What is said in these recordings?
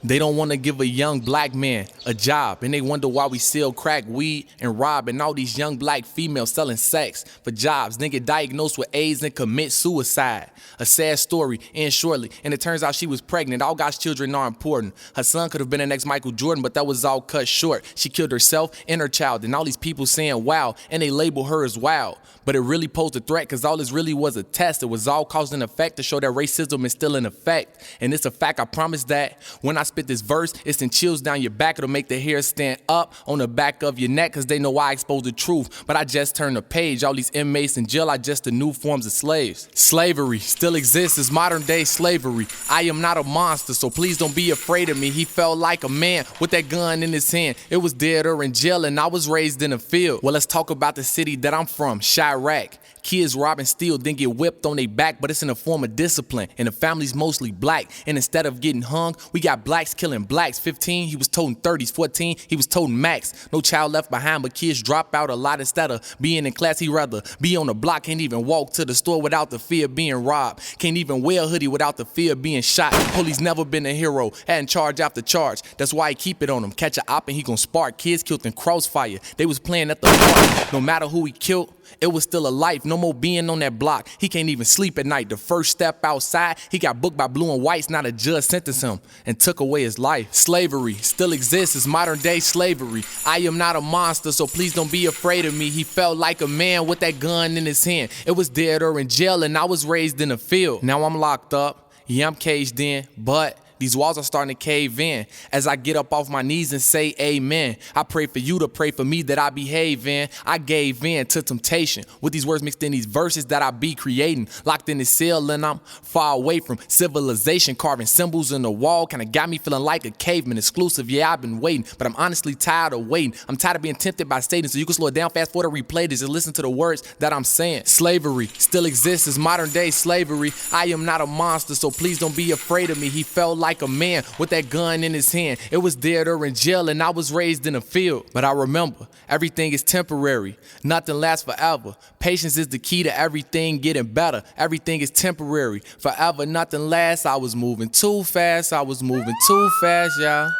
They don't want to give a young black man a job, and they wonder why we sell crack, weed, and rob, and all these young black females selling sex for jobs, then get diagnosed with AIDS and commit suicide. A sad story, ends shortly, and it turns out she was pregnant. All God's children are important. Her son could have been the next Michael Jordan, but that was all cut short. She killed herself and her child, and all these people saying wow, and they label her as wild. But it really posed a threat, cause all this really was a test. It was all cause and effect to show that racism is still in effect. And it's a fact, I promise that when I spit this verse, it sends chills down your back. It'll make the hair stand up on the back of your neck, cause they know I expose the truth. But I just turned the page. All these inmates in jail are just the new forms of slaves. Slavery still exists, it's modern day slavery. I am not a monster, so please don't be afraid of me. He felt like a man with that gun in his hand. It was dead or in jail, and I was raised in a field. Well, let's talk about the city that I'm from, Chirac. Kids rob and steal, then get whipped on their back, but it's in a form of discipline, and the family's mostly black. And instead of getting hung, we got blacks killing blacks. 15, he was toting 30s. 14, he was toting max. No child left behind, but kids drop out a lot. Instead of being in class, he'd rather be on the block. Can't even walk to the store without the fear of being robbed. Can't even wear a hoodie without the fear of being shot. Police never been a hero, hadn't charge after charge. That's why he keep it on him. Catch a op and he gon' spark. Kids killed in crossfire. They was playing at the park. No matter who he killed, it was still a life. No more being on that block. He can't even sleep at night. The first step outside, he got booked by blue and whites. Not a judge sentenced him and took away his life. Slavery still exists. It's modern day slavery. I am not a monster, so please don't be afraid of me. He felt like a man with that gun in his hand. It was dead or in jail, and I was raised in a field. Now I'm locked up. Yeah, I'm caged in, but these walls are starting to cave in as I get up off my knees and say amen. I pray for you to pray for me that I behave in. I gave in to temptation with these words mixed in these verses that I be creating. Locked in this cell and I'm far away from civilization. Carving symbols in the wall kinda got me feeling like a caveman. Exclusive, yeah, I've been waiting, but I'm honestly tired of waiting. I'm tired of being tempted by Satan, so you can slow it down, fast forward, replay this and listen to the words that I'm saying. Slavery still exists. It's modern day slavery. I am not a monster, so please don't be afraid of me. He felt like a man with that gun in his hand. It was dead or in jail, and I was raised in a field. But I remember, everything is temporary. Nothing lasts forever. Patience is the key to everything getting better. Everything is temporary. Forever, nothing lasts. I was moving too fast. I was moving too fast, y'all.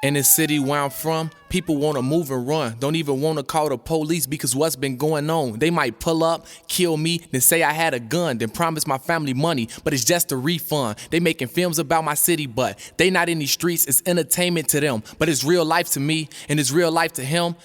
In the city where I'm from, people wanna move and run. Don't even wanna call the police because what's been going on. They might pull up, kill me, then say I had a gun, then promise my family money, but it's just a refund. They making films about my city, but they not in these streets. It's entertainment to them, but it's real life to me, and it's real life to him,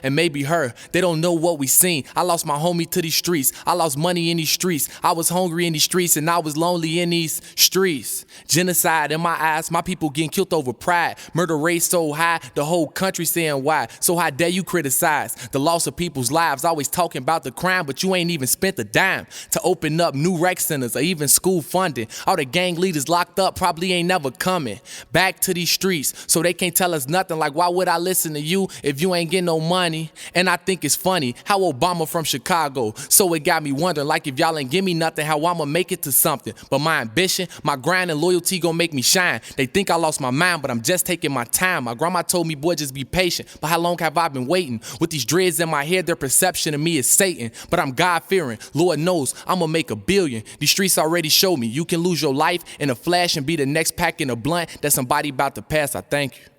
and maybe her. They don't know what we seen. I lost my homie to these streets. I lost money in these streets. I was hungry in these streets, and I was lonely in these streets. Genocide in my eyes, my people getting killed over pride. Murder rate so high, the whole country saying why. So how dare you criticize the loss of people's lives? Always talking about the crime, but you ain't even spent a dime to open up new rec centers or even school funding. All the gang leaders locked up probably ain't never coming back to these streets, so they can't tell us nothing. Like, why would I listen to you if you ain't getting no money? And I think it's funny how Obama from Chicago, so it got me wondering, like, if y'all ain't give me nothing, how I'ma make it to something. But my ambition, my grind and loyalty gon' make me shine. They think I lost my mind, but I'm just taking my time. My grandma told me, boy, just be patient. But how long have I been waiting? With these dreads in my head, their perception of me is Satan. But I'm God-fearing. Lord knows I'ma make $1 billion. These streets already show me you can lose your life in a flash and be the next pack in a blunt that somebody about to pass. I thank you.